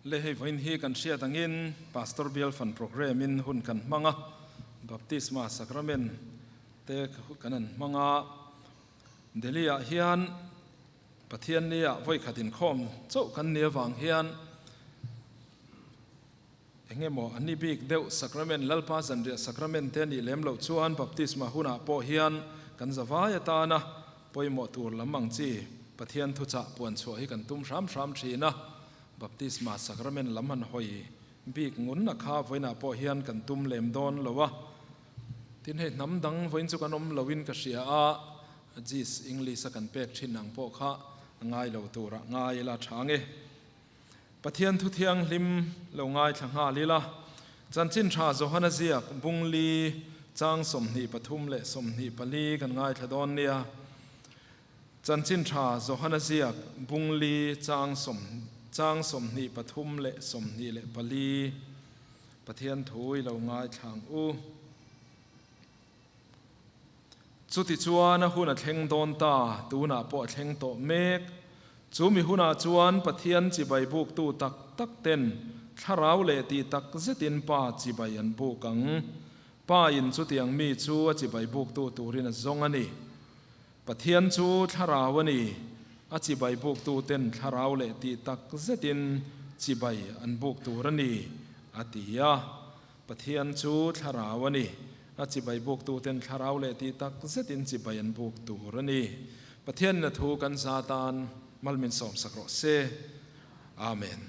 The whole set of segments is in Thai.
le hei voin hi kan sia tangin pastor bial fan program in hun kan manga baptisma sacrament te kanan manga delia hian pathian nia voi khatin khom chau kan nia wang hian engemaw ani bik deuh sacrament lalpa zanria sacrament te ni lem lo chuan baptisma huna po hian kan zawaya ta na poimo tur lamang chi pathian thu cha puan chu hi kan tum ram thina baptisma sacrament lamhan hoi bik ngun na kha voina po hian kan tum lem don lowa tin he namdang voin chu kan om lowin ka sia a jis english kan pek thinang po kha ngai lo tura ngai la thange pathian thu thiang lim lo ngai thanga lila chanchin tha johana ziak bungli chang somni pathum le somni pali kan ngai thadon nia chanchin tha johana ziak bungli chang somni pathum le somni le pali pathian thui lo ngai thang u chuti chuan a huna thleng don ta tuna po thleng to mek chumi huna chuan pathian chi bai buk tu tak tak ten tharau le ti tak zetin pa chi bai an bukang pa in chu tiang mi chu a chi bai buk tu turin a zong ani pathian chu tharau ani a chi bai buk tu ten tharau le ti tak zetin chi bai an buk turani atia pathian chu tharau ani a chi bai buk tu ten tharau le ti tak zetin chi bai an buk turani pathian na thu kan satan malmin som sakro se amen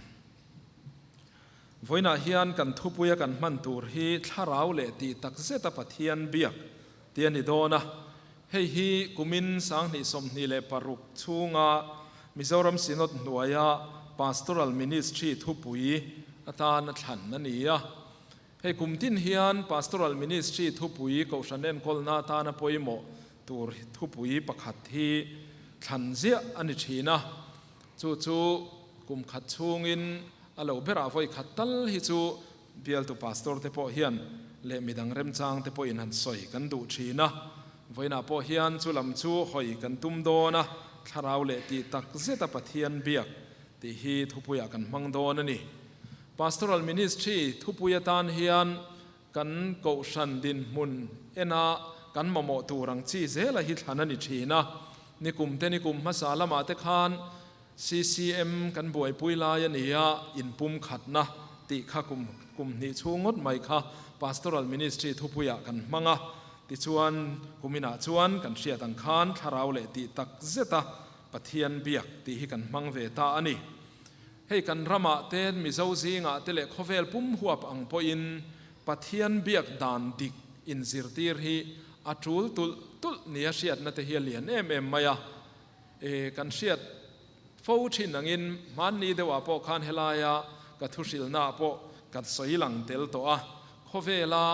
voina hian kan thupuya kan man tur hi tharau le ti tak zeta pathian biak tiani dona hei hi kumin sang ni som ni le paruk chunga Mizoram Synod nuaya pastoral ministry thupui atan thlan ania hei kumtin hian pastoral ministry thupui ko shanen kolna ta na poimo tur thupui pakhat hi thanzia ani thina chu kum khat chungin alo bera voi khatal hi chu bial tu pastor te po hian le midang rem chang te po in han soi kan du thina voina po hian chu lam chu hoi kan tum dona tharau le ti tak zeta pathian biak ti hi thupuya kan mang don ani pastoral ministry thupuya tan hian kan ko shan din mun ena kan mamo turang chi zela hi thanani thina nikum te nikum masala ma te khan CCM kan buai puila ya nia in pum khatna ti kha kum ni chungot mai kha pastoral ministry thupuya kan manga ti chuan kumina chuan kan ria tang khan tharau le ti tak zeta pathian biak ti hi kan mang ve ta ani hei kan rama ten mizo zinga te le khovel pum huap ang po in pathian biak dan dik in zirtir hi atul tul nia siat na te hi lian em maya kan siat fo thin angin man ni dewa po khan helaya ka thusil na po kan soilang tel to a khovela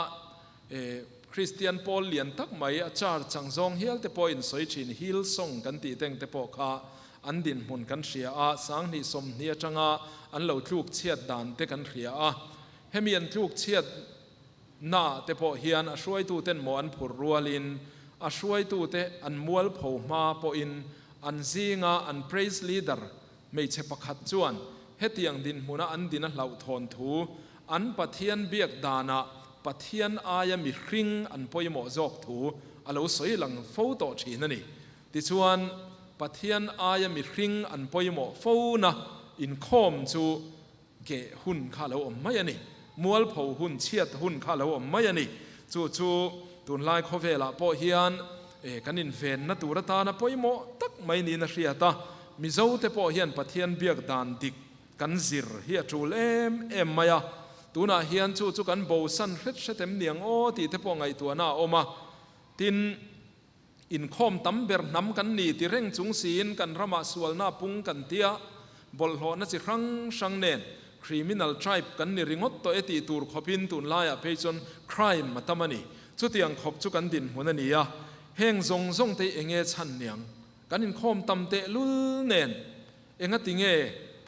Christian Paul lian tak mai a char changjong hial te po in soi thin hil song kan ti teng te po kha an din mun kan ria a sang ni som nia changa an lo tluk chiat dan te kan ria a hemian tluk chiat na te po hian a hruai tu ten mo an phur rualin a hruai tu te an mual pho ma po in an zinga an praise leader mei che pakhat chuan hetiang din huna an din a hlau thon thu an pathian biak dana pathian aya mi hring an poimo jok thu alo soilang photo thinani ti chuan pathian aya mi hring an poimo phona in khom chu ke hun kha lo om mai ani mual pho hun chiat hun kha lo om mai ani chu tun lai khovela po hian kanin ven na turata na poimo tak mai ni na hriata mizo te po hian pathian biak dan dik kan zir hi atul em maya tuna hian chu kan bo san hret hretem niang o ti te po ngai tu na oma tin in khom tamber nam kan ni ti reng chung sin kan rama sual na pung kan tia bol ho na chi rang nen criminal tribe kan ni ringot to eti tur khopin tun laya pejon crime matamani chu tiang khop chu kan din hunania heng zong te enge chan niang kan in khom tam te lul nen enga tinge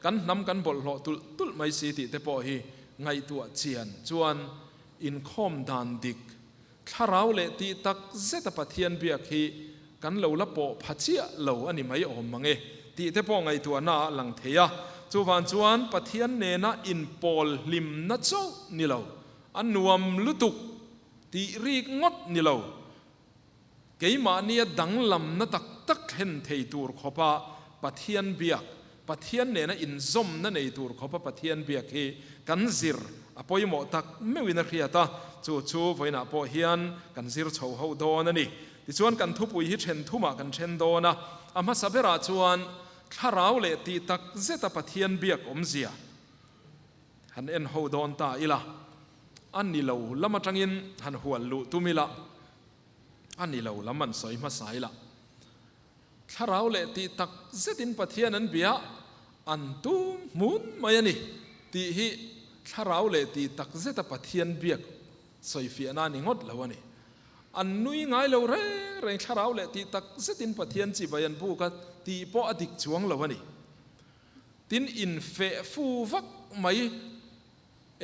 kan nam kan bol ho tul mai si ti te po hi ngai tua chian chuan in khom dan dik tharau le ti tak zeta pathian biak hi kan lo la po phachia lo ani mai om mange ti te po ngai tua na lang theya chu van chuan pathian ne na in pol lim na chau ni lo an nuam lutuk ti ri ngot ni lo keima nia dang lam na tak tak hen thei tur khopa pathian biak pathian ne na in zom na nei tur khopa pathian biak hi kan zir apoi mo tak mewina khiata chu voina po hian kan zir chho ho don ani ti chuan kan thu pui hi then thuma kan then dona ama sabera chuan tharau le ti tak zeta pathian biak omzia han en ho don ta ila an ni lo lama tangin han hual lu tumila an ni lo laman soi ma saila tharau le ti tak zetin pathian an bia an tu mun mayani ti hi tharau le ti tak zeta pathian biak soi fi ana ni ngot lawani an nui ngai lo re reng tharau le ti tak zetin pathian chi bayan bu ka ti po adik chuang lawani tin in fe fu vak mai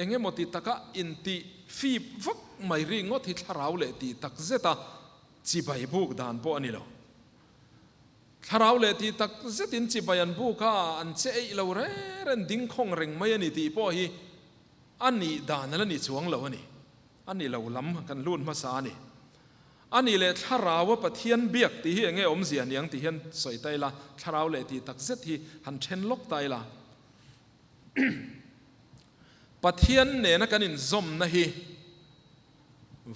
enge moti taka in ti fi vak mai ri ngot hi tharau le ti tak zeta chi bai bu dan po ani lo tharau le ti tak zetin chi bayan bu ka an che ei lo re ren ding khong reng mai ani ti po hi ani dan la ni chuang lo ani ani lo lam kan lun ma sa ni ani le tharau pathian biak ti hi enge om zia niang ti hian soi tai la tharau le ti tak zet hi han then lok tai la pathian ne na kan in zom na hi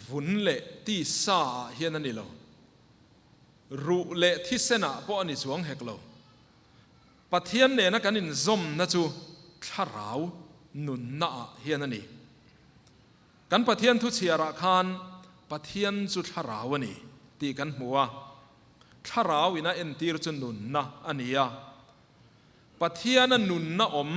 vun le ti sa hian ani lo ru le thi sena po ani chuang hek lo pathian ne na kan in zom na chu tharau nun na hian ani kan pathian thu chiara khan pathian chu tharau ani ti kan hmuwa tharau ina en tir chu nun na ania pathian nun na om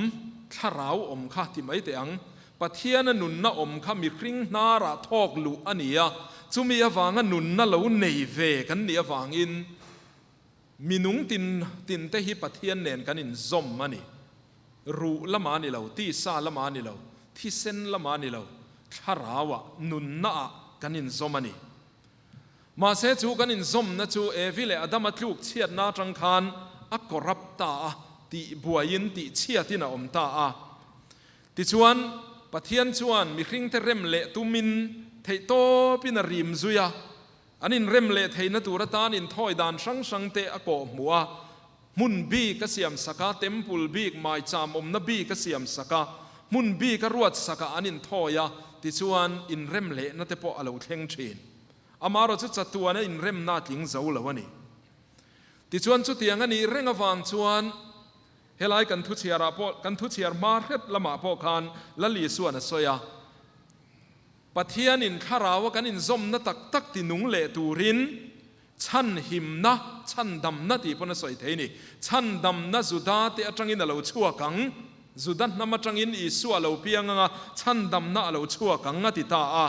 tharau om kha ti mai te ang pathian nun na om kha mi hring na ra thok lu ania chumi awanga nun na lo nei ve kan ni awangin minung tin te hi pathian nen kan in zom ani ru lama ni lo ti sa lama ni lo thi sen lama ni lo tharawa nun na kan in zom ani ma se chu kan in zom na chu evile adama tluk chiat na tang khan a korap ta ti buain ti chiatina om ta a ti chuan pathian chuan mi hring te rem le tumin thei to pin a rim zuya anin rem le thei na tur tan in thoi dan sang te a ko hmuwa mun bi ka siam saka temple bi mai cham om na bi ka siam saka mun bi ka ruat saka anin thoya ti chuan in rem le na te po alo thleng thin amaro chu chatuana in rem na tling zo lawani ti chuan chu tiang ani renga wang chuan helai kan thu chiara po kan thu chiar mar het lama po khan lali suana soya pathian in kharawa kan in zom na tak tak ti nung le turin chan him na chan dam na ti pona soi theini chan dam na zuda te atangin alo chua kang zudan na matangin isu alo pianga chan dam na alo chua kang ti ta a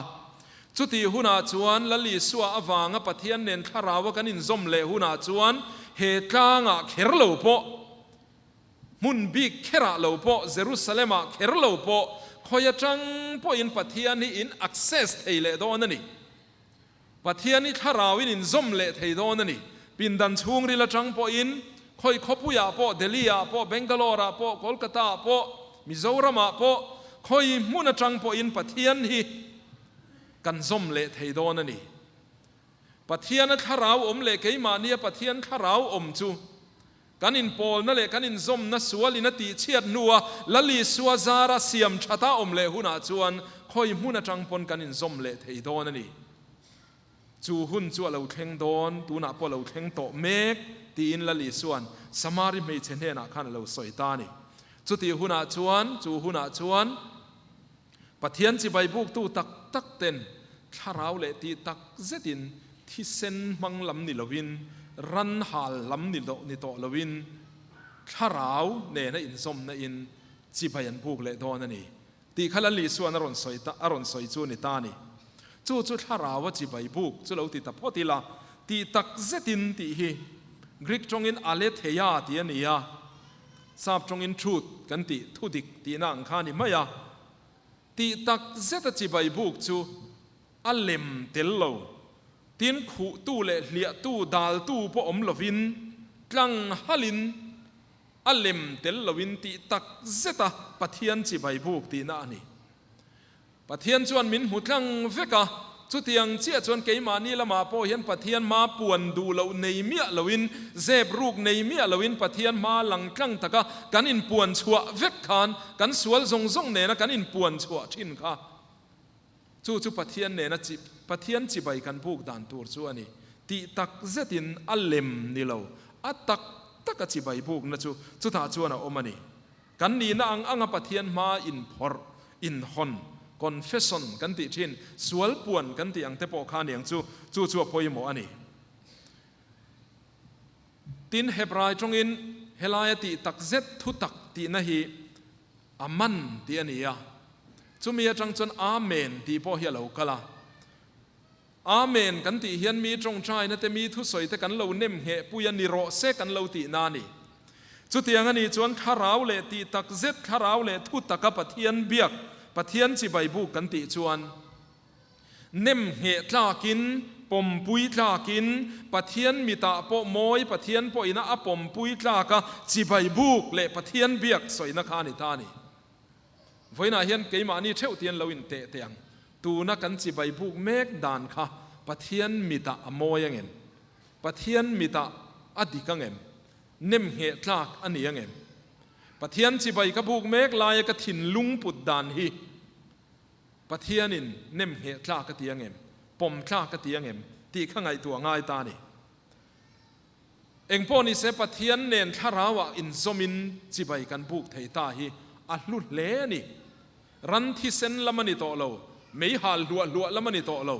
chuti huna chuan lali suwa awanga pathian nen kharawa kan in zom le huna chuan he tlanga kherlo po mun bi khera lo po jerusalema kherlo po khoya tang po in pathian ni in access theile don ani pathian ni tharawin in zom le thei don ani pindan chung ri la tang po in khoi khopuya po delhi po bangalore po kolkata po mizoram po khoi muna tang po in pathian hi kan zom le thei don ani pathian tharau om le keima nia pathian tharau om chu kan in pol na le kan in zom na sual in ti chiat nuwa lali suwa zara siam thata om le huna chuan khoi huna tang pon kan in zom le thei don ani chu hun chu lo thleng don tu na po lo thleng to mek ti in lali suan samari me chen na khan lo soitani chu ti huna chuan pathian chi bai buk tu tak tak ten tharau le ti tak zetin thi sen mang lam ni lovin ran hal lam ni to lovin tharau ne na in som na in chi bayan buk le don ani ti khala li suan aron soi chu ni ta ni chu tharau chi bai buk chu lo ti ta photila ti tak zetin ti hi greek tong in ale theya ti ania sap tong in truth kan ti thudik ti na ang khani maya ti tak zeta chi bai buk chu alem tello tin khu tu le hlia tu dal tu po om lovin tlang halin a lem tel lawin ti tak zeta pathian chi bai buk ti na ani pathian chuan min hutlang veka chu tiang chia chuan keima ni lama po hian pathian ma puan du lo nei mia lawin zeb ruk nei mia lawin pathian ma lang tlang taka kan in puan chua vek khan kan sual zong zong ne na kan in puan chua thin kha chu pathian ne na chi pathian chi bai kan buk dan tur chu ani ti tak zetin alem ni lo atak taka chi bai buk na chu tha chuan a omani kan ni na anga pathian ma in phor in hon confession kan ti thin sual puan kan ti ang te po kha niang chu poimo ani tin hebrai tongin helaya ti tak zet thu tak ti na hi aman ti ania chumi atang chon amen ti po hi lo kala amen kan ti hian mi tong trai na te mi thu soi te kan lo nem he puyan ni ro se kan lo ti na ni chu tiang ani chuan kharau le ti tak zet kharau le thu taka pathian biak pathian chi bai bu kan ti chuan nem he tlakin pom pui tlakin pathian mita po moi pathian po ina a pom pui tlaka chi bai buk le pathian biak soina khani ta ni voina hian keima ni theu tian loin te teang tu na kan chi bai buk mek dan kha pathian mita amoy angem pathian mita adikangem nem he tlak ani angem pathian chi bai ka buk mek lai ka thin lung put dan hi pathianin nem he tlak ka tiangem pom tlak ka tiangem ti khangai tu ngai ta ni engpo ni se pathian nen tharawa in zomin chi bai kan buk thei ta hi a hlut le ni ran thi sen lamani to lo mei hal lua lamani to lo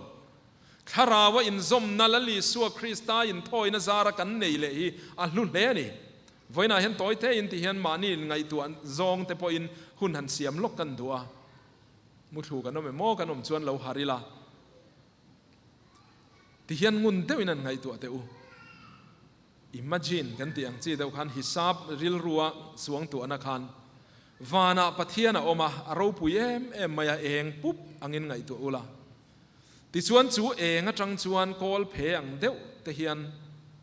tharawa in zom na lali suwa krista in thoi na zara kan nei le hi a hlut le ni voina hen toy te in ti hian mani ngai tu an zong te po in hun han siam lok kan dua mu thu kan me mo kan chuan lo harila ti hian ngun te in an ngai tu te u imagine kan ti ang chi deuh khan hisab ril ruwa suang tu ana khan vana pathiana oma aro puyem maya eng pup angin ngai tu ula ti chuan chu eng atang chuan kol phe ang deuh te hian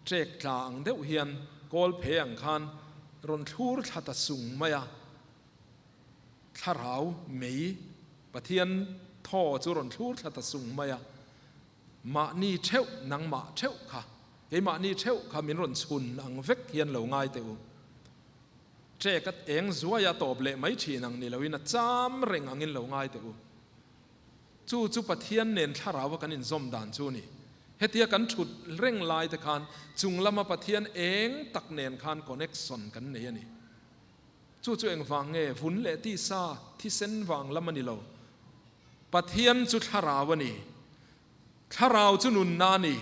trek tla ang deuh hian kol phe ang khan ron thur thata sung maya tharau mei pathian tho chu ron thur thata sung maya ma ni theu nang ma theu kha ke ma ni theu kha min ron chun ang vek hian lo ngai te u tre kat eng zuaya top le mai thi nang ni loina cham reng angin lo ngai te u chu pathian nen tharawa kan in zom dan chu ni hetia kan thut reng lai te khan chunglama pathian eng tak nen khan connection kan nei ani chu eng wang nge vun le ti sa thi sen wang lamani lo pathian chu tharawa ni tharau chu nun na ni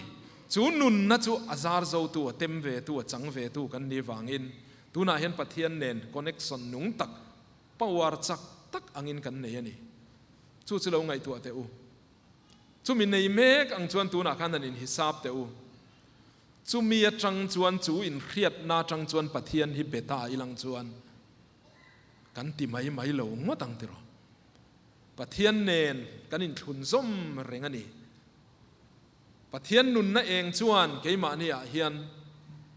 chu nun na chu azar zo tu tem ve tu chang ve tu kan ni wangin tuna hian pathian nen connection nung tak power chak tak angin kan nei ani chu lo ngai tu ate u chu min nei mek ang chuan tuna khan an in hisab te u chu mi atang chuan chu in khriat na tang chuan pathian hi beta ilang chuan kan ti mai lo ngotang ti ro pathian nen kan in thun zom reng ani pathian nun na eng chuan keima ni a hian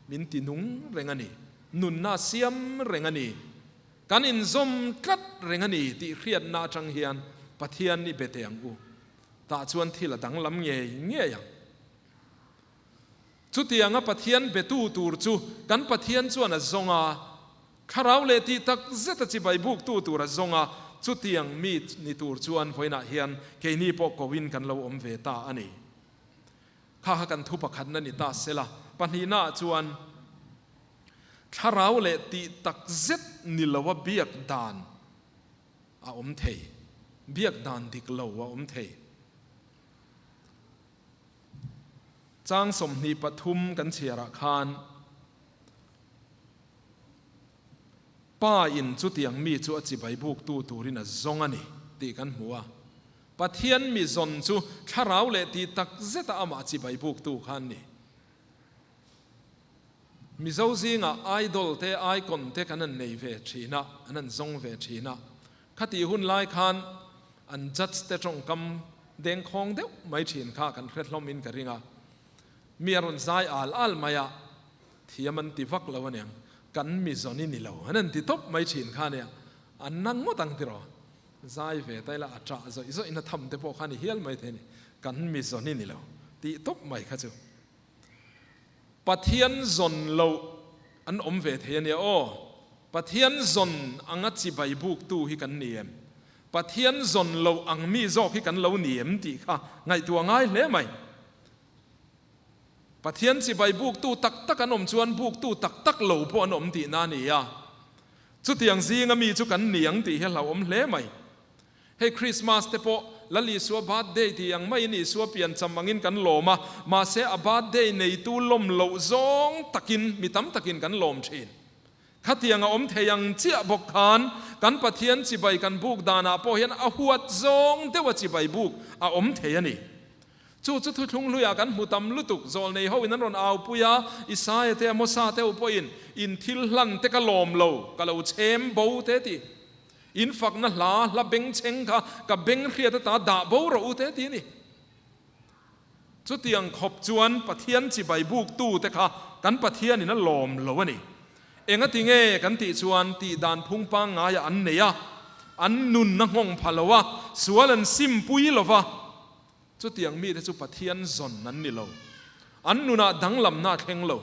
min ti nung reng ani nun na siam reng ani kan in zom tlat reng ani ti khriat na tang hian pathian ni beteng u ta chuan thila dang lam nge yang chu tianga pathian betu tur chu kan pathian chuan a zonga kharau le ti tak zeta chi bai buk tu tur a zonga chu tiang mi ni tur chuan voina hian ke ni po ko win kan lo om ve ta ani kha kan thu pakhat na ni ta sela panhina chuan kharau le ti tak zet ni lawa biak dan a om thei biak dan dik lo wa om thei chang som ni pathum kan chiara khan pa in chu tiang mi chu achi bai buk tu turin a zong ani ti kan hua pathian mi zon chu tharau le ti tak zeta ama chi bai buk tu khan ni mi zo zinga idol te icon te kan an nei ve thina an zong ve thina khati hun lai khan an judge te tong kam deng khong deuh mai thin kha kan hretlom in ka ringa miaron zai al maya thiaman ti vak lawaniang กันมีจนี่นี่เราอันนั้นที่ทบไม่ชินข้าเนี่ยอันนั่งมั่ตั้งที่รอใจเวทแต่ละอัตราจะอิสอินทำแต่พวกข้านี่เฮียลไม่เท่นี่กันมีจนี่นี่เราที่ทบไม่ข้าจูปะเทียนจนเราอันอมเวทเนี่ยโอ้ปะเทียนจนอังจิใบบุกตู้ให้กันเนียมปะเทียนจนเราอังมีจอกให้กันเราเนียมตีค่ะไงตัวง่ายเลยไหมปะเทียนจิใบบุกตู้ตักตักกันอมชวนบุกตู้ตักตักเหลาพอนอมตีนานี่อ่ะจุดที่ยังซีงมีจุกันเนียงตีให้เราอมเลยไหมให้คริสต์มาสเตปโละลีสัวบาดเดย์ที่ยังไม่นี่สัวเปลี่ยนจำมังินกันโลมาเสอบาดเดย์ในตู้ลมเหลาจงตักินมีตั้มตักินกันลมเชนขัดที่ยังอมเทียงเจียบกขานกันปะเทียนจิใบกันบุกดานาพอเห็นอาหัวจงเทวจิใบบุกอมเทียนี่จู่จุดทุ่งลุยกันหูตำลุตุกโจลในห้องนั้นรอนเอาปุยาอิสายเตมอซาเตอุปอินทิลลันเตกลมโลกะเลวเชมบูเตติอินฝักนั่นละเบงเชงค่ะกับเบงเรียตตาด่าบูเราเตตินี่จุดที่ยังขบจวนปะเทียนจิใบบุกตู้เตค่ะกันปะเทียนนี่นั่นลมโลวะนี่เองก็ติงเอกันติชวนตีดานพุงปังงายอันเนียอันนุนนังงพลวะสวนซิมปุยลวะจุดยังมีแต่จุดปะเทียนซอนนั้นนี่เราอันนุนาดังลำนาเข่งเรา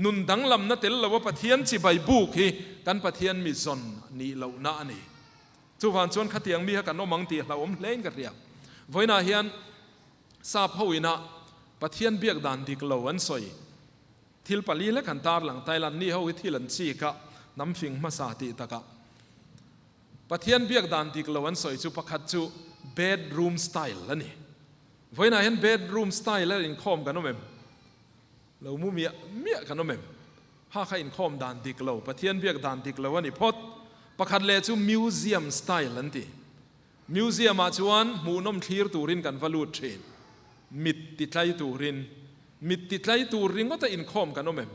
นุนดังลำนาเตลเราว่าปะเทียนจีใบบุกฮีกันปะเทียนมีซอนนี่เราหน้านี่จุดวันชวนขัดยังมีกันน้องมังตีเราอมเล่นกันเรียบไว้นาเฮียนทราบเขาวินะปะเทียนเบียกดานดิกเราอันสวยทิลปลีและขันตาหลังไตลันนี่เขาที่หลังชีกะน้ำฟิงมาสาติตะกะปะเทียนเบียกดานดิกเราอันสวยจุปะขัดจุbedroom style แล้วนี่ไว้ไหนเห็น bedroom style แล้วอินคอมกันน้องเมมเรามูเมียกันน้องเมมหาใครอินคอมดานดิกเราปะเทียนเบียกดานดิกเราวันนี้พอดประคัดเลจูมิวเซียมสไตล์นั่นทีมิวเซียมมาชวนหมู่น้องทีร์ตูรินกันวาลูเทรนมิดติดใจตูรินมิดติดใจตูรินก็แต่อินคอมกันน้องเมม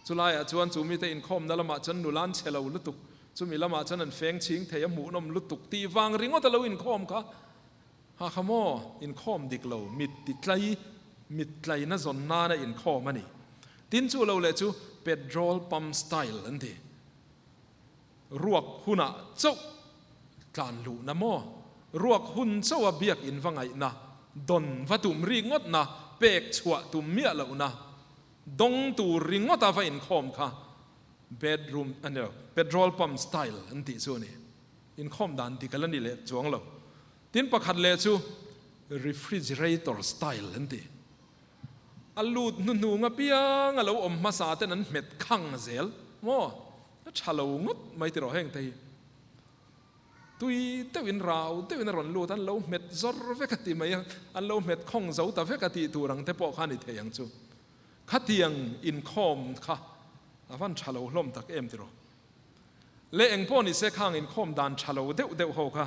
สุดท้ายชวนจูมีแต่อินคอมนั่นละมาจนนุลันเชลาลุตุกจุมีละมาจันนั้นเฟงชิงเทียมหมูนมลุตุกตีวางริงว่าแต่เราอินคอมค่ะหาขโมอินคอมดิกเรามิดติดใจน่าสนน่าในอินคอมมันนี่ตินจูเราเลยจูเปโตรลปั๊มสไตล์นั่นทีรวกหุ่นเจ้าการลูนะโมรวกหุ่นเจ้าเบียกอินฟังไงนะดนวัตุมริงดนะเปกชัวตุมเมียเรานะดงตูริงดตาไฟอินคอมค่ะ bedroom อันเดียว petrol pump style อันที่ส่วนนี้อินคอมดันที่กันนี่เลยจวงเราทิ้งประคัดเลยจู refrigerator style อันที่อัลลูดนูงะเปียงเราอมมาสาแต่นั้นเม็ดข้างเซลโม่ชาลูงดไม่ติดรอแห้งทีตุยเตวินราวเตวินรอนลูตันเราเม็ดซอร์เวกติไม่อันเราเม็ดข้องเจ้าแต่เวกติตัวรังเทปอขานิเทียงจูขัดเทียงอินคอมค่ะอาวันชาลูล้มตักเอ็มติโรเล่งพ่อนี่เสกข้างอินคอมดานชาลูเดวเขาค่ะ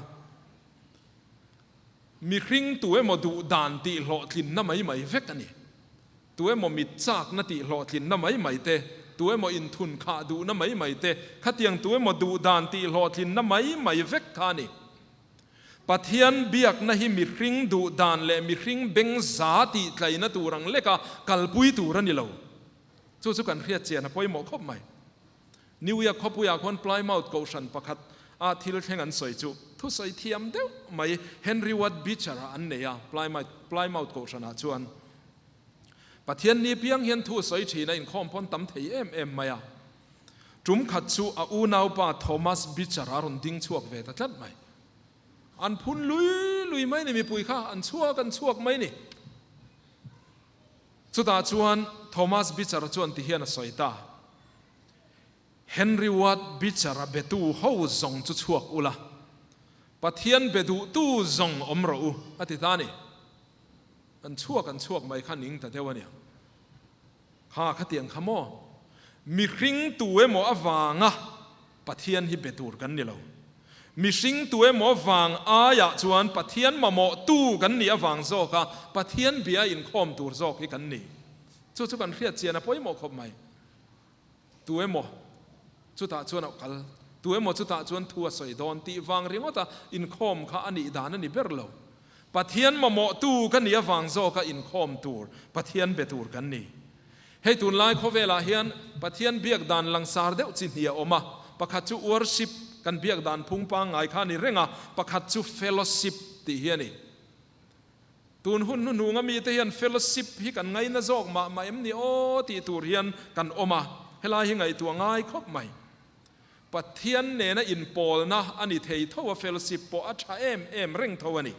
มีคริ่งตัวเอ็มดูดานตีหลอดลินน้ำไม่เวกกันนี่ตัวเอ็มมิดจากนาตีหลอดลินน้ำไม่เตตัวเอ็มอินทุนขาดูน้ำไม่เตขัดยังตัวเอ็มดูดานตีหลอดลินน้ำไม่เวกกันนี่ปะเทียนเบียกนะฮิมีคริ่งดูดานและมีคริ่งเบงซาตีไกลนะตัวรังเล็กะกัลปุยตัวรันนี่เราจู่ๆกันเครียดเจียนะพอยหมอคบไหมนิวยอร์กคบปุยาคนปลายมาอุดโกชันประคัดอาทิลแข่งกันสวยจุทุสอยเทียมเดียวไม่เฮนรี่วัดบิชาระอันเนียปลายมาอุดโกชันอาชวนปะเทียนนี้เพียงเห็นทุสอยชีในอินคอมพอนตั้มเทียมไม่อะจุ่มขัดจูอูนาวปาโทมัสบิชาระรุนดิ้งชวกเวทัดไหมอันพุ่นลุยไม่นี่มีปุยข้าอันชั่วกันชั่วไม่นี่สุดท้ายชวนโทมัสบิชาระชวนที่เฮียนสอยตาเฮนรี่วัดบิชาระเบตูเขาจงจุดชั่วอุละปะเทียนเบตูตู้จงอมเราอธิษฐานนี่อันชั่วกันชั่วไม่ขันนิ่งแต่เท่านี้ข้าขัดเตียงขโมมีคริ่งตัวหมอวางะปะเทียนฮิเบตูกันนี่เรามีสิ่งตัวหมอวางอายะชวนปะเทียนมาหมอตู้กันนี่วางโซกะปะเทียนเบียอินคอมตัวโซกกันนี่จู่ๆกันเครียดเจียนะพอยหมอคบไหมตัวหมอจุดตาชวนเอาคัลตัวหมอจุดตาชวนทัวสอยดอนตีวางเรียงว่าตาอินคอมข้าอันนี้ดานันนี่เบรลปะเทียนมาหมอตู้กันนี่วางโซกะอินคอมตัวปะเทียนเบตูกันนี่ ให้ตุนไล่ข้อเวลาเฮียนปะเทียนเบียกดานลังสารเดวจินเฮียออกมาประคัดจู worship กันเบียกดานพุ่งปังไงข้านี่เร่งอ่ะประคัดจู fellowship ตีเฮียนี่ตุนหุ่นหนูงมีแต่เฮียน fellowship ฮิกันไงนะจอกมาเอ็มนี่โอตีตูเฮียนกันออกมาเฮลาฮิไงตัวง่ายครบไหมปะเทียนเนี่ยนะอินปอลนะอันนี้เทยทว่า fellowship ปออัชเอ็มเร่งทว่านี่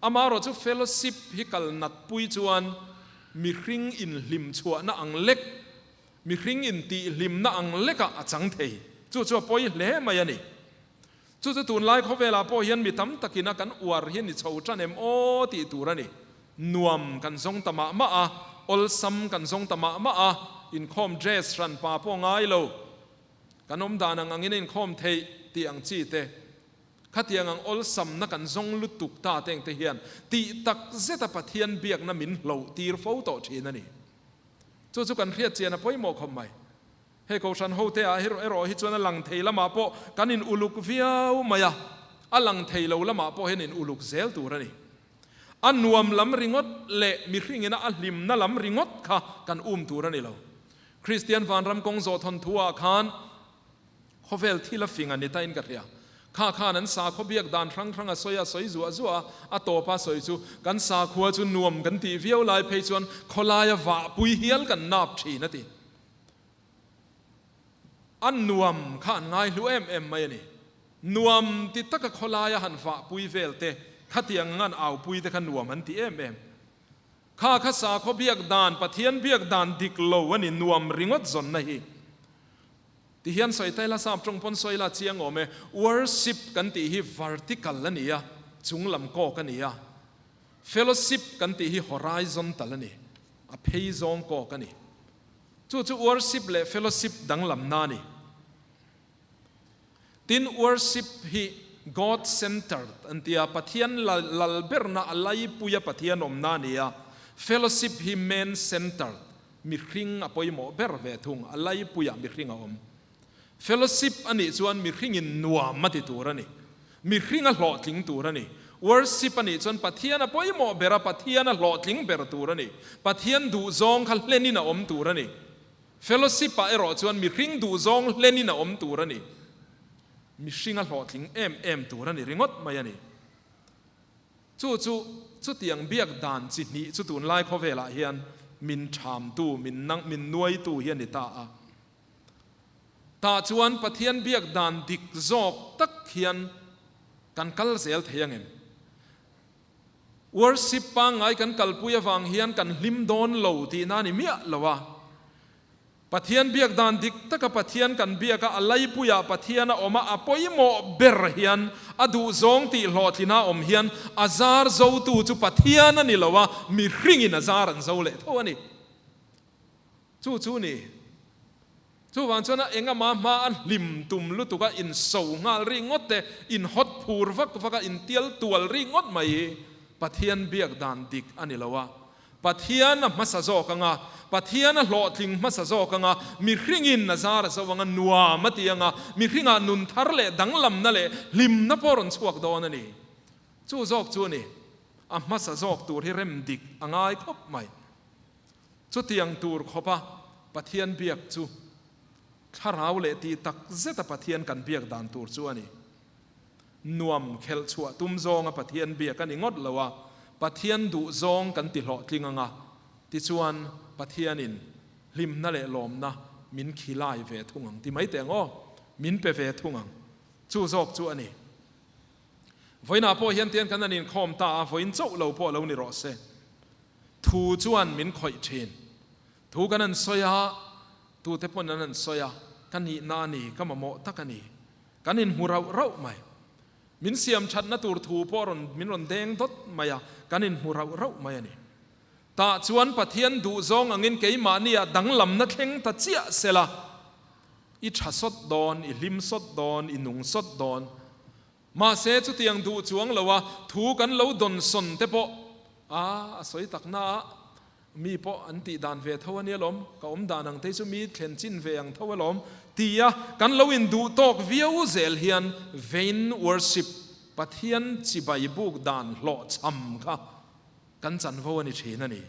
อามาเราจู fellowship ฮิกัลนัดปุยจวนมีคริงอินลิมชัวนะอังเล็กมีคริงอินตีลิมนะอังเล็กอะจังเทยจู่ๆปอยเล่มายันนี่จู่ๆตูนไล่เขาเวลาปอยยันมีตั้มตะกินักันอวร์ยันนี่ชาวจันเอ็มโอตีตูรันนี่นวมกันทรงตมะมาออลซัมกันทรงตมะมาอินคอมเดรสรันป่าปองไงโลกันอมดานังอินคอมเทยตีอังจีเตขัดยังอลซัมนักกันทรงลุตุกตาเตงเทียนตีตักเซตปะเทียนเบียกน้ำมินเหลาตีร์โฟโต้ทีนั่นนี่จู่ๆกันเรียดเจียนะพ่อยหมอกคมไหมเฮ้เขาฉันโฮเตะเฮโรฮิจวนลังเทละมาปอกันอินอุลุกวิาวมายาอลังเทละละมาปอเห็นอินอุลุกเซลตัวนี่อันนวมลำริงดเละมีริงินะอัลลิมนั่นลำริงดค่ะกันตัวนี่เราคริสเตียนฟันรำกงโซทนทัวคานเขาเวลที่ละฟิงอันนี้ตาอินกันเรียข้านั้นสาขบียกดานครั้งสอยสอยจัวอัตโตปาสอยจูกันสาขวจุนนวมกันตีวิวลายเพจวนขลายวะปุยเฮียลกันนับชีนั่นทีอันนวมข้าง่ายรู้เอ็มไม่นี่นวมติดตะกขลายหันฝาปุยเวลเตขัดยังงั้นเอาปุยแต่ขนวมมันตีเอ็มข้าสาขบียกดานปะเทียนเบียกดานดิกโลวันนี้นวมริงอดจนนี่ที่เฮียนสอยไตละสามตรงปนสอยละเชียงอเม worship กันที่ vertical ละนี่จุงลำโกกันนี่ fellowship กันที่ horizontal ละนี่อภัยจงโกกันนี่จู่ worship และ fellowship ดังลำนานี่ติน worship ฮี God centered อันที่ปะเทียนลัลเบอร์นาอะไรปุยปะเทียนอมนานี่ fellowship ฮี man centered มีคริงอปอยหมอเบอร์เวทุงอะไรปุยมีคริงอมfellowship อันนี้ส่วนมีคริงอินนัวมาติตัวนี่มีคริงอ่ะหล่อทิ้งตัวนี่ worship อันนี้ส่วนปะเทียนอ่ะพอยหมอเบระปะเทียนอ่ะหล่อทิ้งเบระตัวนี่ปะเทียนดูซองเขาเล่นนี่นะตัวนี่ fellowship อ่ะรอส่วนมีคริงดูซองเล่นนี่นะตัวนี่มีคริงอ่ะหล่อทิ้งเอ็มตัวนี่ริงอดมายันนี่จู่เตียงเบียกดานจิตนี้จู่ตูนไล่เขาเวลาเฮียนมินชามตู้มินนังมินนวยตู้เฮียนนี่ตาตาจวนปะเทียนเบียกดานดิกจอกตักเขียนกันกัลเซลเทียงเอ็ม worship ปังไอกันกัลปุยฟังเฮียนกันลิมโดนเหลาตีนานี่เมียละวะปะเทียนเบียกดานดิกตักปะเทียนกันเบียกอะไรปุยปะเทียนออกมาอปอยโมเบรเฮียนอดูจงตีหลอดที่นาอมเฮียนอาซาร์โจตูจุปะเทียนนี่ละวะมีริงอินอาซาร์นโจเลเท่านี้จู่นี่จู่วันชนะเองมาอันลิมตุมลุตุกะอินโซงาริงอดเตอินฮอตพูร์ฟักอินเตียลตัวริงอดไม่ปะเทียนเบียกดานดิกอันนี้ละวะปะเทียนมาสะโจกังอ่ะปะเทียนหล่อทิ้งมาสะโจกังอ่ะมีริงอินนะซาร์สวังนัวมาตียงอ่ะมีริงอ่ะนุนทาร์เล่ดังลำนั่นเล่ลิมนับปอรนสวกโดนนี่จู่จอกจู่นี่มาสะโจกตัวที่เริ่มดิกอ่างไงครบไหมจู่เตียงตัวครบปะเทียนเบียกจู่ถ้าเราเลตีตักเจตปะเทียนกันเบียกดานตัวชัวนี่นวมเคลชัวตุ้มซองปะเทียนเบียกันอีงดละวะปะเทียนดูซองกันติหล่อจริงงะติชวนปะเทียนินลิมนั่นแหละลมนะมินขี้ไล่เวทุงังที่ไม่แต่งมินเปเวทุงังจู่ซอกจู่อันนี้ไว้หน้าพ่อเฮียนเตียนกันนั่นนินคอมตาไว้เจ้าเราพ่อเรานี่รอเซทูชวนมินคอยเชนทูกันนั่นสอยตูเทปนั้นสอยกันนี่นานี่ก็มาโมตักนี่กันนินหูเราไม่มินเสียมชัดนะตูร์ทูปอรนมินรอนแดงดดไม่กันนินหูเราไม่นี่ตาชวนปะเทียนดูซองอังเกยมานี่ดังลำนักเฮงตาเจียเสละอิชาสดดอนอิลิมสดดอนอินุงสดดอนมาเสจุเตียงดูจวงละวะทูกันเราดนสนเทปสวยตักนามีพออันติดานเวทวันนี้ล้มก็ดานังเทสุมีเข็นจินเวียงทว่าล้มตีกันเราอินดูตอกวิวเซลเฮียนเวนวอร์ชิปปะเทียนจิบายบุกดานหล่อช้ำค่ะกันจันวันนี้เชนนี่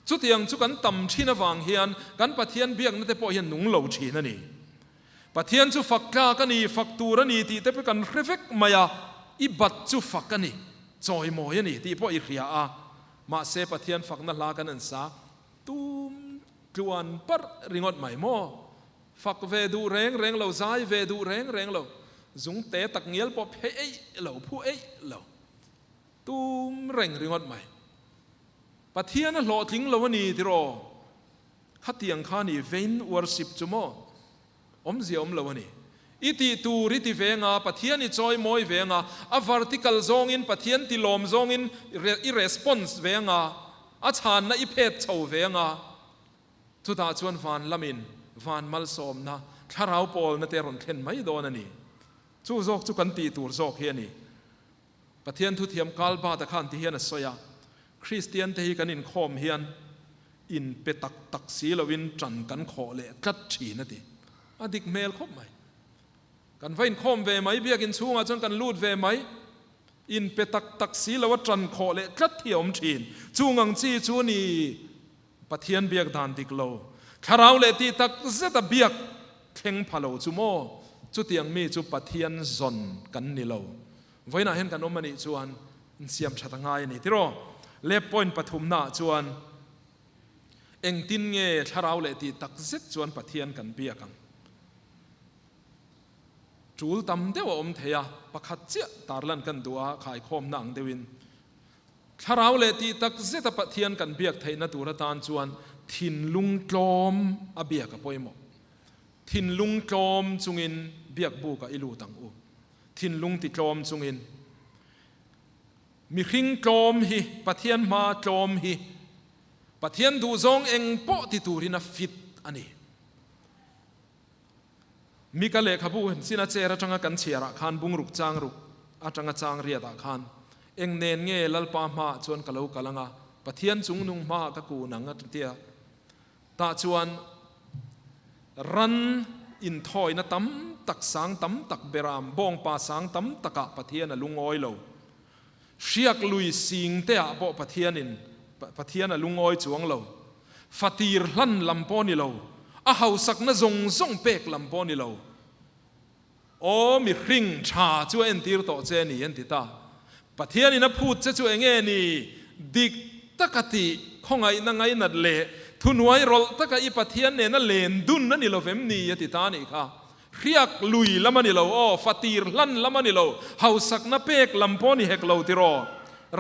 ชุดยังชุกันต่ำที่นวังเฮียนกันปะเทียนเบียกนั่นแต่พอเฮียนหนุ่งเหลาชีนั่นนี่ปะเทียนชุฝักกากันนี่ฝักตูรันนี่ที่แต่เป็นกันเรฟเฟกมายาอิบัดชุฝักกันนี่จอยโมยนี่ที่พออิเรียอามาเสปะเทียนฝักนั่นลากันนั่นซาตูมจวนปัดริงอดใหม่โมฝักเวดูแรงเหลาซ้ายเวดูแรงเหลาจุงเตะตักเงี้ยปอบเฮ้ยเหลาผู้เหลาตูมแรงริงอดใหม่ปะเทียนหล่อทิ้งเราวันนี้ที่รอขัดเตียงข้านี่เว้นวอร์สิบจุโมเสียเราวันนี้อิติตูริติเวงาปะเทียนนี่จอยมอยเวงาอะวาร์ติคัลซองอินปะเทียนติลอมซองอินอิเรสปอนส์เวงาอาชานนะอิเพดเฉาเวงาทุตาชวนฟานลามินฟานมัลซอมนะถ้าเราปอลนั่นเตรอนเข็นไม่โดนนี่จู่จอกจุกันตีตูร์จอกเฮียนี่ปะเทียนทุเทียมกาลบาตะขันที่เฮียนสอยาคริสเตียนเทกันอินคอมเฮียนอินเปตักสีลวินจันกันขอเละกัดฉีนั่นทีอดิกเมลคบไหมกันไฟคอมเวไหมเบียกินชูงาจนกันลูดเวไหมอินเปตักสีลวจันขอเละกัดเที่ยวมฉีนจูงังจีจูนี่ปะเทียนเบียกดานดิกโลคาราวเลตีตักเซตเบียกเข่งพะโลจูโมจุดยังมีจุปะเทียนซอนกันนี่โลไว้น่าเห็นกันอมันนี่จวนเสียมชัดง่ายนี่ที่รอเล็บปอยปฐุมนาจวนเองตินเงชาราวเลตีตักเซตจวนปะเทียนกันเบียกังจูลตำเดวเทียปะขัดเจตาร์ลันกันตัวขายคอมนางเดวินชาราวเลตีตักเซตปะเทียนกันเบียกไทยนตุรตานจวนทินลุงกลอมอเบียกับปอยหมกทินลุงกลอมจุงินเบียกบูกับอิลูตังอูทินลุงติกลอมจุงินมีคริงกลอมฮีปะเทียนมากลอมฮีปะเทียนดูซองเองโปติตูรินาฟิตอันนี้มีกะเลขบูสินาเจระจังกันเชียระคานบุงรุกจางรุกอาจังจางเรียดาคานเองเนนเงลลปามาจวนกะเลวกะลังาปะเทียนจุงนุงมากะกูนังอัตเตียตาจวนรันอินทอยนะตั้มตักสังตั้มตักเบรามบองปาสังตั้มตักะปะเทียนลุงอ้อยโลเชียกลุยสิงเตะบ่ปะเทียนินปะเทียนลุงอ้อยจวงโลฟาตีร์ลันลำปอนิโลอาเฮาสักนะซงเป็กลำปอนิโลโอ้มีคริงชาจวนตีร์โตเจนี่ยันติตาปะเทียนินะพูดจะจวนเงนี่ดิกตะกติของไงนั่งไงนัดเละทุนไว้รอตะกะอีปะเทียนเนี่ยนั่นเลนดุนนั่นนี่เราเฟมนี่ยันติตานี่ค่ะเรียกลุยละมันนี่เราโอ้ฟาตีร์ลันละมันนี่เราเฮาสักนะเป็กลำปอนี่เฮกเราติรอ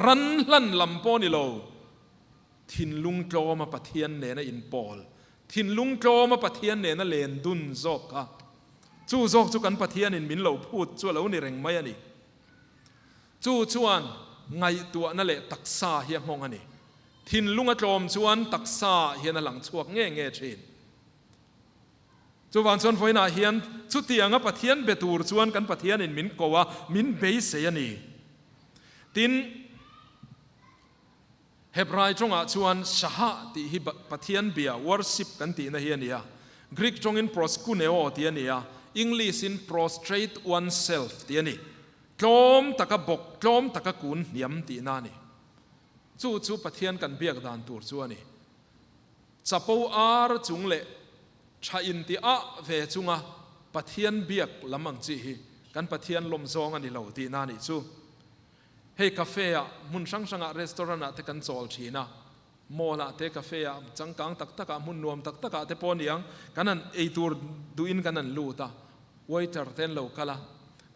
รันลันลำปอนี่เราทินลุงโจมาปะเทียนเนี่ยนะอินปอลทินลุงโจมาปะเทียนเนี่ยนะเลนดุนซอกค่ะจู่ซอกจู่กันปะเทียนอินมินเราพูดจู่เรานี่แรงไหมอันนี้จู่จวนไงตัวนั่นแหละตักซาเฮียงห้องอันนี้ทินลุงอโจมจวนตักซาเฮียนหลังชวกเง่เชินจวนชวนฝอยนาเฮียนสุดที่ยังปะเทียนเบตูร์ชวนกันปะเทียนอินมินก็ว่ามินเบสเซียนี่ตินเฮบรายจงอาชวนชาฮะที่ฮิปะเทียนเบียวอร์ชิปกันตีนะเฮียนี่ยกรีกจงอินโปรสกุเนโอตีนี่ยอังกฤษอิน prostrate oneself ตีนี่กลมตะกะบกกลมตะกะกุนเนียมตีนานี่จู่ปะเทียนกันเบียกดานตูร์ชวนนี่จับปูอาร์จุงเละชาอินติอาเวจุงะปะเทียนเบียกลำมังจีฮีกันปะเทียนลมซองอันนี้เราตีนานี่จู่เฮ้คาเฟ่อะมุนช่างๆอะรีสอร์ทอะเทกันโซลชีนะมอลอะเทคาเฟ่อะจังกังตักอะมุนนวมตักอะเทปอนยังกันนั้นไอตัวดูอินกันนั้นลูตาไวเตอร์เทนโลกะละ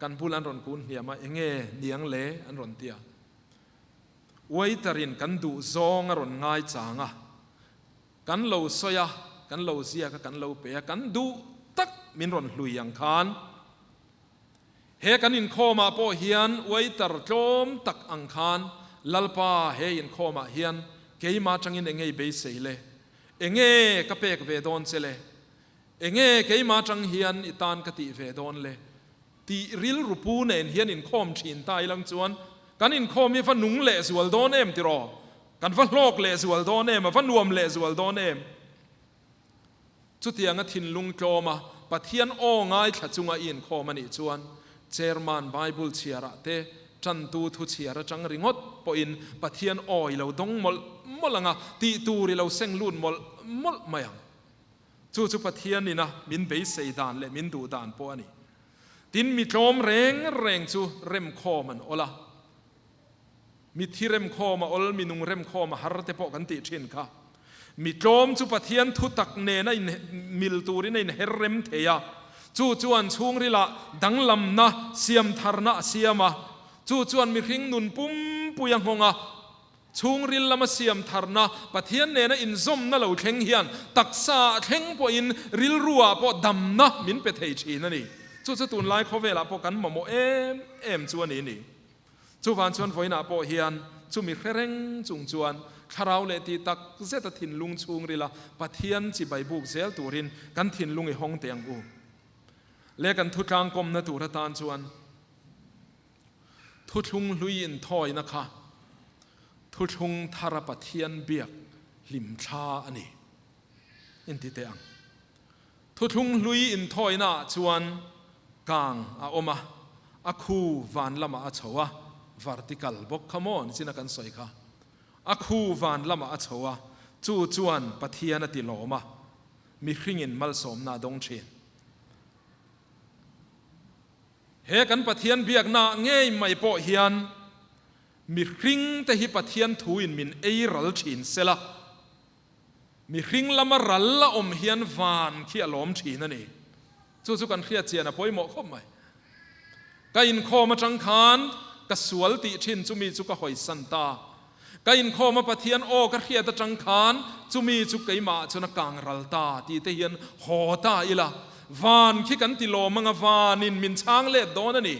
กันพูลันรอนกุนเหียมาเองเนียงเล่อันรอนเตียไวเตอรินกันดูซองอรอนง่ายจางอะกันโลซอยะกันโลเซียกันโลเปียกันดูตักมินรอนลุยยังคานเฮกันอินโคมาโปเฮียนไว้ตรโจมตักอังคารลัลปาเฮอินโคมาเฮียนเกยมาจังอินเองเบสเซเลเองกะเปกเวดอนเซเลเองเกยมาจังเฮียนอิตานกติเวดอนเลตีริลรูปูเนนเฮียนอินโคมชินตายลังจวนกันอินโคมีฟันนุงเลสวลดอนเอมติรอกันฟันโลกเลสวลดอนเอมฟันรวมเลสวลดอนเอมจุดที่ยังทินลุงโจมาปะเทียนโอง่ายขัดจุงอินโคมันอิจวนเจอร์มันไบเบิลเชียระเต จันตูทุเชียระจังริงดปอินปะเทียนอ้อยเราดงมลงะตีตูริเราเซ็งลุ่นมลมายังจู่ปะเทียนนี่นะมินเบยเสดานและมินดูดานปอนี่ตินมีโจมแรงจู่เร็มคอมันโอละมีที่เร็มคอมาอลมีนุงเร็มคอมาฮาร์เตปกันติชินค่ะมีโจมจู่ปะเทียนทุตักเนในมิลตูริในเฮเร็มเทียจู่จวนช่วงริละดังลำนะเสียมทารณะเสียมาจู่จวนมีริงนุนปุ่มปุยังหงะช่วงริลละมาเสียมทารณะปะเทียนเนนะอินซอมนั่นเราเข่งเฮียนตักษาเข่งปอินริลรัวปอดำนะมินเปเทชีนั่นนี่จู่ตุนไลเขาเวลาปกันมาโมเอ็มจวนนี่จู่วันชวนฝอยนาปอเฮียนจู่มีเร่งจุงจวนคาราวเลตีตักเซตถินลุงช่วงริละปะเทียนจีใบบุกเซลตูรินกันถินลุงไอห้องเตียงอูเล่กันทุกางกรมนตุรตานชวนทุทุงลุยอินทอยนะคะทุทุงทารปะเทียนเบียกลิมชาอันนี้อินทิเตียงทุทุงลุยอินทอยน่ะชวนกางอาอมาอาคูวันละมาอาชัวvertical บกขมอนสินักันสอยค่ะอาคูวันละมาอาชัวจู่จวนปะเทียนติโลมามีคริงินมัลสมนาดงเชนเฮกันปะเทียนเบียกนาเงยไม่ปอเฮียนมีคริงแต่ฮิปะเทียนทูอินมินเอรัลชินเซละมีคริงละมารัลละอมเฮียนวานขี้อลอมชีนั่นเองจู่กันเครียดเจียนะพอยหมอเข้าไหมก็อินคอมาจังคานกสวลติชินจุมีจุกหอยสันตาก็อินคอมาปะเทียนโอก็เครียดจังคานจุมีจุกไกมาจุนักกางรัลตาตีเทียนหอตาอีละวานขี้กันติโลมังวานินมินช้างเล็ดโดนนี่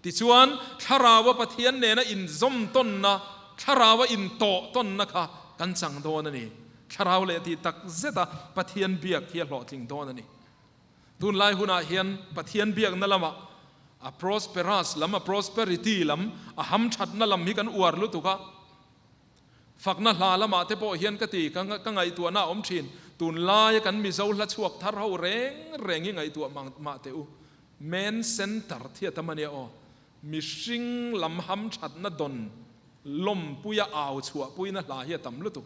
ติชวนคาราวปะเทียนเนนะอินซมต้นนะคาราวอินโตต้นนะคะกันจังโดนนี่คาราวเลติตักเซตาปะเทียนเบียกเทียหลอดลิงโดนนี่ตุนไลหุนาเฮียนปะเทียนเบียกนั่นละมะa prosperous ลำ a prosperity ลำa หำชัดนั่นลำมีกันอวดรู้ตุกะฝักนั่นลาละมาเทปเฮียนกติกังไงตัวหน้าอมชินตุนลายกันมีเจ้าละชวกทาเราเร่งยังไงตัวมาเตอูเมนเซนเตอร์ที่ทำมันเนี่ยอ๋อมีชิงลำหำชัดนั่นดนลมปุยอาวชัวปุยนั่นลายตำรู้ตุ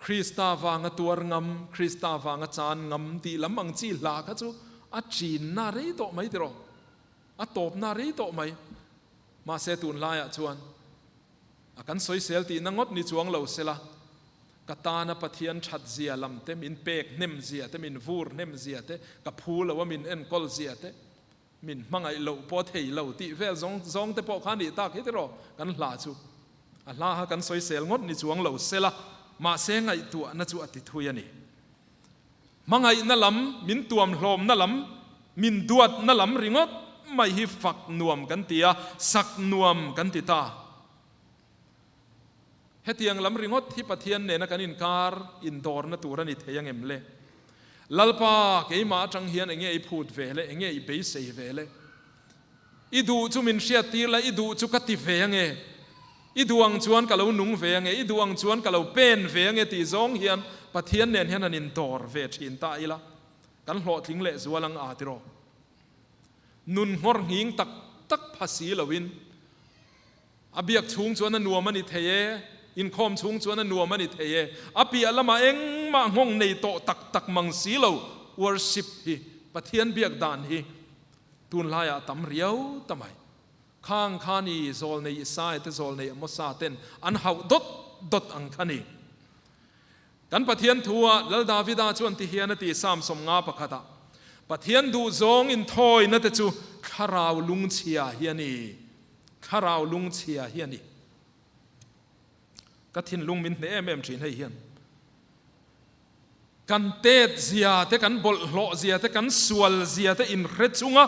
คริสตาวางตัวงำคริสตาวางจานงำตีลำมังจีลาคัจูอาจีนนารีโตไม่ตรออาตบนารีโตไม่มาเสตุนลายชวนอากันสวยเซลตีนังงดนิจวงเหล่าเสละกตานาปะเทียนชัดเสียลำเตมินเปกเนมเสียเตมินฟูร์เนมเสียเตกับพูละว่ามินเอ็นกอลเสียเตมินมังไอเหล่าปอเทยเหล่าตีเวลซองเตปอขันดีตาคิดรอกันลาจูลากันสวยเซลงดนิจวงเหล่าเสละมาเสงไอตัวนัจวติทุยนี่มังไงนั่นลำมินตัวมลมนั่นลำมินดวดนั่นลำริงดไม่ฮิฝักนวมกันเตียสักนวมกันติตาเฮตียงลำริงดที่ปะเทียนเนี่ยนักอินการอินดอร์นัตัวนิเทียงเอ็มเล่ลัลปาเกยมาจังเฮียนเองไอพูดเวเลเองไอเบสเซเวเลอีดูจุมินเชียตีละอีดูจุกติเวงเออีดวงชวนกับเราหนุ่งเวงเออีดวงชวนกับเราเป็นเวงเอตีซองเฮียนปะเทียนเนี่ยเห็นนินตอร์เวชินตาอีละกันหลอดทิ้งเละสวลังอาติโรนุนหอร์หิงตักภาษีละวินอเบียกชุงชวนนัวมันอิเทเยอินคอมชุงชวนนัวมันอิเทเยอปีอัลมาเองมาห้องในโตตักมังสีเรา worship ฮีปะเทียนเบียกดานฮีตุนลายตำเรียวทำไมข้างขานีโซลในอิสายเตโซลในมอสซาเตนอันหาดดอังขานีกันปะเทียนทัวแล้วดาวิดาชวนที่เฮียนตีสามสมงาปะคตาปะเทียนดูซองอินทอยนั่นแต่จูคาราวลุงเชียเฮียนี่คาราวลุงเชียเฮียนี่ก็ทินลุงมินเนเอ็มจีนให้เฮียนกันเตดเสียแต่กันบอลโลเสียแต่กันสวลเสียแต่อินเรจุงะ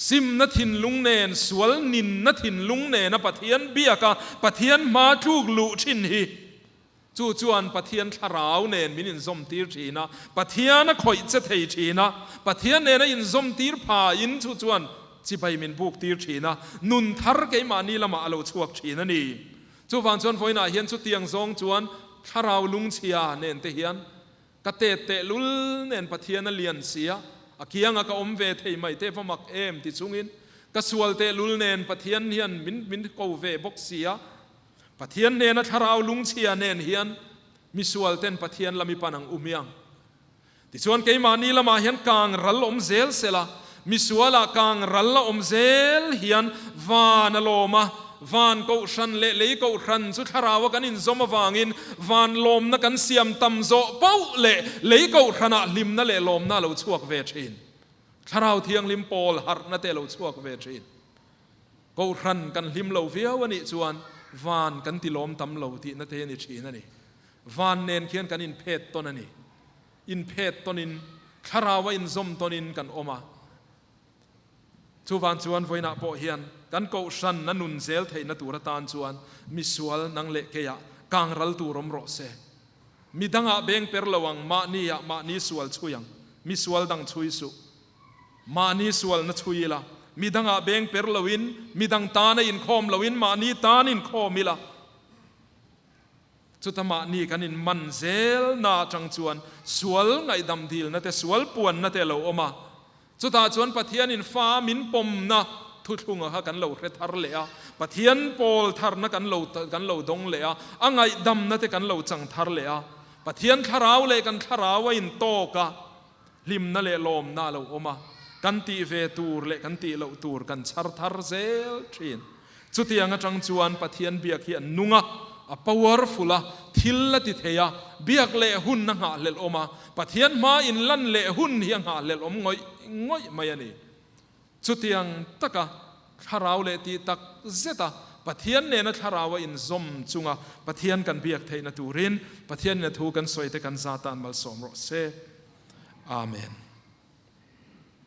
ซิมนัทินลุงเนนสวลนินนัทินลุงเนนปะเทียนเบียกะปะเทียนมาจูกลุชินฮีจู่จวนปะเทียนทาราวเนนมินินซอมตีร์ชีนะปะเทียนคอยจะเทชีนะปะเทียนเนนอินซอมตีร์พาอินจู่จวนจิไปมินบุกตีร์ชีนะนุนทาร์เกมานีละมาอโลชวกชีนะนี่จู่ฟังจวนฝอยน่าเฮียนสุดเตียงซองจวนทาราวลุงเชียเนนเตียนกะเตลุลเนนปะเทียนเลียนเสียอาเกียงกะอมเวทไม่เทฟมักเอ็มติจุงอิน กสวลเตลุลเนนปะเทียนเฮียนมินโกเวบกเสียปะเทียนเนนทาราวลุงเชียเนนเฮียนมิสวลเตนปะเทียนลามิปันังอุมยังติส่วนเกมานีละมาเฮียนกางรัลอมเซลเซลามิสวลากางรัลละอมเซลเฮียนวานโลมาvan ko shan le ko ran chu tharawa kan in zoma wangin van lom na kan siam tam zo pau le ko rana lim na le lom na lo chuak ve thin tharau thiang lim pol har na te lo chuak ve thin ko ran kan lim lo viau ani chuan van kan ti lom tam lo ti na te ni thin ani van nen khian kan in phet ton ani in phet ton in tharawa in zom ton in kan oma chu van chuan voina po hian kan ko shan na nun zel thei na tur tan chuan misual nang le ke ya kang ral turom ro se midanga beng per lawang ma ni sual chuyang misual dang chui su ma ni sual na chui la midanga beng per lawin midang ta na in khom lawin ma ni tan in khomila chutama ni kan in man zel na chang chuan sual ngai dam dil na te sual puan na te lo oma chuta chuan pathian in fa min pom na thu thunga ha kan lo hre thar le a pathian pol thar na kan lo dong le a angai dam na te kan lo chang thar le a pathian tharau le kan tharawa in to ka lim na le lom na lo oma kan ti ve tur le kan ti lo tur kan char thar zel thin chutianga chang chuan pathian biak hi nunga a powerful a thil la ti theya biak le hun na nga le oma pathian ma in lan le hun hi nga le om ngoi mai ani chutiang taka tharau le ti tak zeta pathian ne na tharawa in zom chunga pathian kan biak theina turin pathian na thu kan soite kan zatan mal som ro se amen